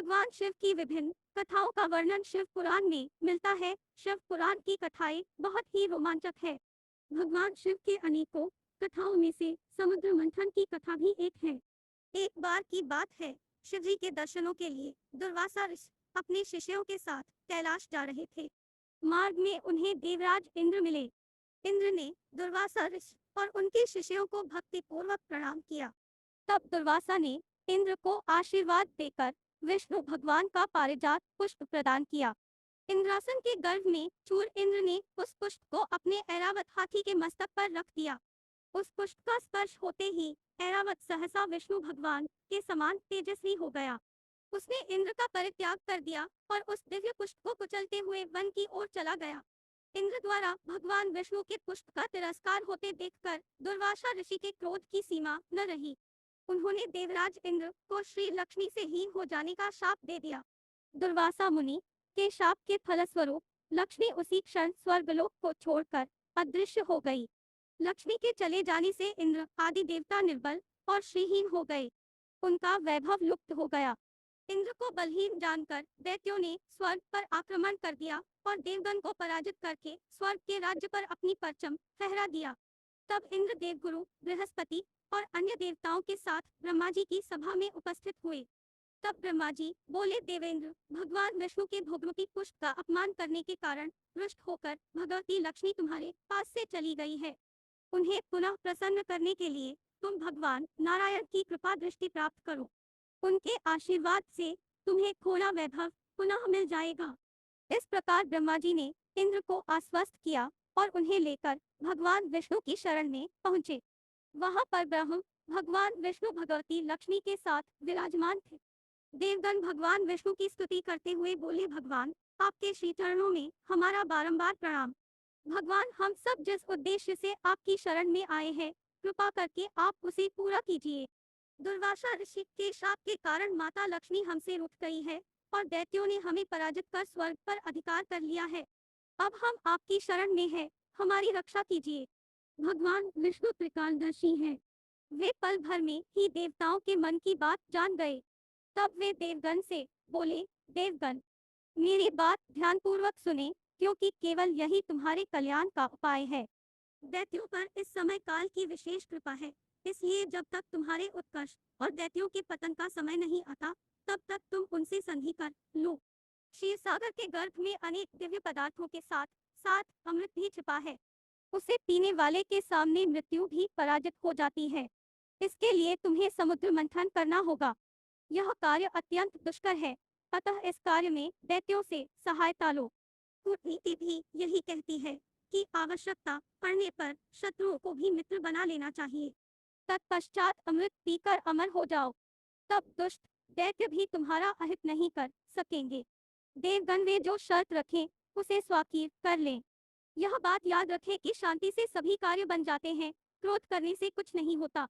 भगवान शिव की विभिन्न कथाओं का वर्णन शिव पुराण में मिलता है। शिव पुराण की कथाएं बहुत ही रोमांचक है। भगवान शिव के अनेकों कथाओं में से समुद्र मंथन की कथा भी एक है। एक बार की बात है, शिव जी के दर्शनों के लिए दुर्वासा ऋषि अपने शिष्यों के साथ कैलाश जा रहे थे। मार्ग में उन्हें देवराज इंद्र मिले। इंद्र ने दुर्वासा ऋषि और उनके शिष्यों को भक्तिपूर्वक प्रणाम किया। तब दुर्वासा ने इंद्र को आशीर्वाद देकर विष्णु भगवान का पारिजात पुष्प प्रदान किया। इंद्रासन के गर्भ में चूर इंद्र ने उस पुष्प को अपने ऐरावत हाथी के मस्तक पर रख दिया। उस पुष्प का स्पर्श होते ही ऐरावत सहसा विष्णु भगवान के समान तेजस्वी हो गया। उसने इंद्र का परित्याग कर दिया और उस दिव्य पुष्प को कुचलते हुए वन की ओर चला गया। इंद्र द्वारा भगवान विष्णु के पुष्प का तिरस्कार होते देखकर दुर्वासा ऋषि के क्रोध की सीमा न रही। उन्होंने देवराज इंद्र को श्री लक्ष्मी से हीन हो जाने का शाप दे दिया। दुर्वासा मुनि के शाप के फलस्वरूप लक्ष्मी उसी क्षण स्वर्गलोक को छोड़कर अदृश्य हो गई। लक्ष्मी के चले जाने से इंद्र आदि देवता निर्बल और श्रीहीन हो गए। उनका वैभव लुप्त हो गया। इंद्र को बलहीन जानकर दैत्यों ने स्वर्ग पर आक्रमण कर दिया और देवगण को पराजित करके स्वर्ग के राज्य पर अपनी परचम फहरा दिया। तब इंद्र देवगुरु बृहस्पति और अन्य देवताओं के साथ ब्रह्मा जी की सभा में उपस्थित हुए। तब ब्रह्मा जी बोले, देवेंद्र, भगवान विष्णु के भोगवती पुष्प का अपमान करने के कारण रुष्ट होकर भगवती लक्ष्मी तुम्हारे पास से चली गई है। उन्हें पुनः प्रसन्न करने के लिए तुम भगवान नारायण की कृपा दृष्टि प्राप्त करो। उनके आशीर्वाद से तुम्हें खोना वैभव पुनः मिल जाएगा। इस प्रकार ब्रह्मा जी ने इंद्र को आश्वस्त किया और उन्हें लेकर भगवान विष्णु की शरण में पहुंचे। वहां पर ब्रह्म भगवान विष्णु भगवती लक्ष्मी के साथ विराजमान थे। देवगण भगवान विष्णु की स्तुति करते हुए बोले, भगवान, आपके श्री चरणों में हमारा बारंबार प्रणाम। भगवान, हम सब जिस उद्देश्य से आपकी शरण में आए हैं, कृपा करके आप उसे पूरा कीजिए। दुर्वासा ऋषि के शाप के कारण माता लक्ष्मी हमसे रूठ गई है और दैत्यों ने हमें पराजित कर स्वर्ग पर अधिकार कर लिया है। अब हम आपकी शरण में हैं, हमारी रक्षा कीजिए। भगवान विष्णु त्रिकालदर्शी हैं। वे पल भर में ही देवताओं के मन की बात जान गए। तब वे देवगण से बोले, देवगण, मेरी बात ध्यानपूर्वक सुने, क्योंकि केवल यही तुम्हारे कल्याण का उपाय है। दैत्यों पर इस समय काल की विशेष कृपा है, इसलिए जब तक तुम्हारे उत्कर्ष और दैत्यों के पतन का समय नहीं आता, तब तक तुम उनसे संधि कर लो। क्षीर सागर के गर्भ में अनेक दिव्य पदार्थों के साथ साथ अमृत भी छिपा है। उसे पीने वाले के सामने मृत्यु भी पराजित हो जाती है। इसके लिए तुम्हें समुद्र मंथन करना होगा। यह कार्य अत्यंत दुष्कर है, अतः इस कार्य में दैत्यों से सहायता लो। कूटनीति भी यही कहती है कि आवश्यकता पड़ने पर शत्रुओं को भी मित्र बना लेना चाहिए। तत्पश्चात अमृत पीकर अमर हो जाओ, तब दुष्ट दैत्य भी तुम्हारा अहित नहीं कर सकेंगे। देवगण वे जो शर्त रखें उसे स्वाकीर कर लें। यह बात याद रखें कि शांति से सभी कार्य बन जाते हैं, क्रोध करने से कुछ नहीं होता।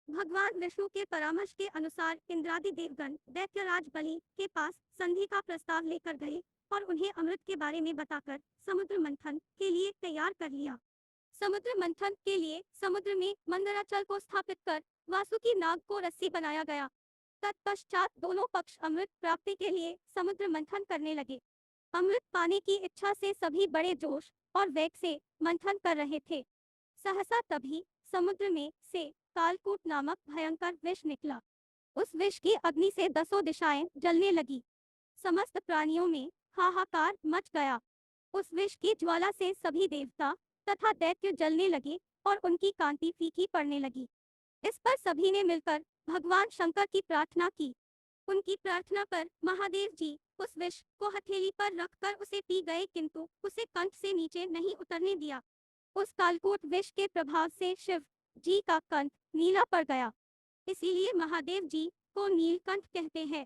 भगवान विष्णु के परामर्श के अनुसार इंद्रादि देवगण दैत्यराज बलि के पास संधि का प्रस्ताव लेकर गए और उन्हें अमृत के बारे में बताकर समुद्र मंथन के लिए तैयार कर लिया। समुद्र मंथन के लिए समुद्र में मंदराचल को स्थापित कर वासुकी नाग को रस्सी बनाया गया। तत्पश्चात दोनों पक्ष अमृत प्राप्ति के लिए समुद्र मंथन करने लगे। अमृत पाने की इच्छा से सभी बड़े जोश और वेग से मंथन कर रहे थे। सहसा तभी समुद्र में से कालकूट नामक भयंकर विष निकला। उस विष की अग्नि से दसों दिशाएं जलने लगी। समस्त प्राणियों में हाहाकार मच गया। उस विष की ज्वाला से सभी देवता तथा दैत्य जलने लगे और उनकी कांति फीकी पड़ने लगी। इस पर सभी ने मिलकर भगवान शंकर की प्रार्थना की। उनकी प्रार्थना पर महादेव जी उस विष को हथेली पर रखकर उसे पी गए, किंतु उसे कंठ से नीचे नहीं उतरने दिया। उस कालकूट विष के प्रभाव से शिव जी का कंठ नीला पड़ गया, इसीलिए महादेव जी को नीलकंठ कहते हैं।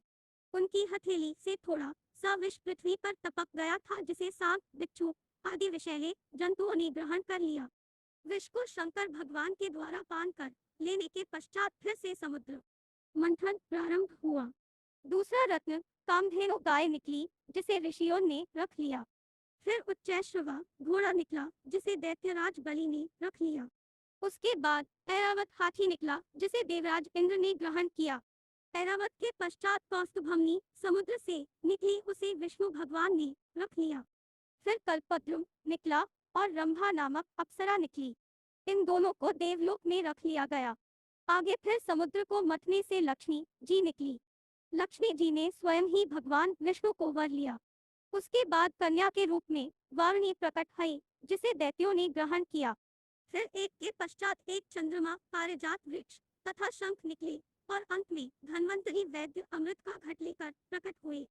उनकी हथेली से थोड़ा सा विष पृथ्वी पर टपक गया था, जिसे सांप, बिच्छू आदि विषैले जंतुओं ने ग्रहण कर लिया। विष को शंकर भगवान के द्वारा पान कर लेने के पश्चात फिर से समुद्र मंथन प्रारंभ हुआ। दूसरा रत्न कामधेनु गाय निकली, जिसे ऋषियों ने रख लिया। फिर उच्चैश्रवा घोड़ा निकला, जिसे दैत्यराज बलि ने रख लिया। उसके बाद ऐरावत हाथी निकला, जिसे देवराज इंद्र ने ग्रहण किया। ऐरावत के पश्चात कौस्तुभमनी समुद्र से निकली, उसे विष्णु भगवान ने रख लिया। फिर कल्पद्रुम निकला और रंभा नामक अप्सरा निकली। इन दोनों को देवलोक में रख लिया गया। आगे फिर समुद्र को मथने से लक्ष्मी जी निकली। लक्ष्मी जी ने स्वयं ही भगवान विष्णु को वर लिया। उसके बाद कन्या के रूप में वारुणी प्रकट हुई, जिसे दैत्यों ने ग्रहण किया। फिर एक के पश्चात एक चंद्रमा, पारिजात वृक्ष तथा शंख निकले और अंत में धन्वंतरी वैद्य अमृत का घट लेकर प्रकट हुए।